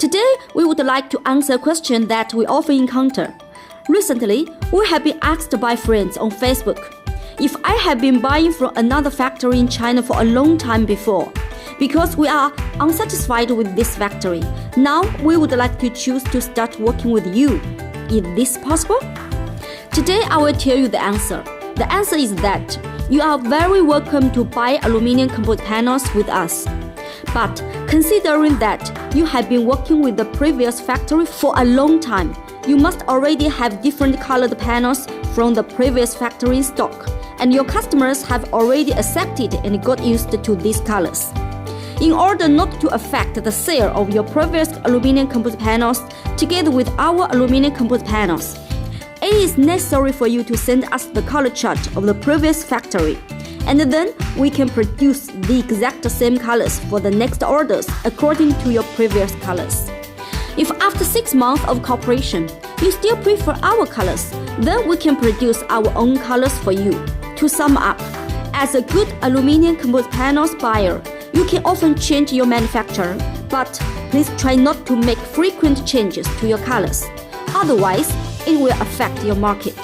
Today, we would like to answer a question that we often encounter. Recently, we have been asked by friends on Facebook if I have been buying from another factory in China for a long time before. Because we are unsatisfied with this factory, now we would like to choose to start working with you. Is this possible? Today, I will tell you the answer. The answer is that you are very welcome to buy aluminum composite panels with us. But considering that you have been working with the previous factory for a long time, you must already have different colored panels from the previous factory in stock, and your customers have already accepted and got used to these colors. In order not to affect the sale of your previous aluminum composite panels together with our aluminum composite panels, it is necessary for you to send us the color chart of the previous factory, and then we can produce the exact same colors for the next orders according to your previous colors. If after 6 months of cooperation, you still prefer our colors, then we can produce our own colors for you. To sum up, as a good aluminum composite panels buyer, you can often change your manufacturer, but please try not to make frequent changes to your colors. Otherwise, it will affect your market.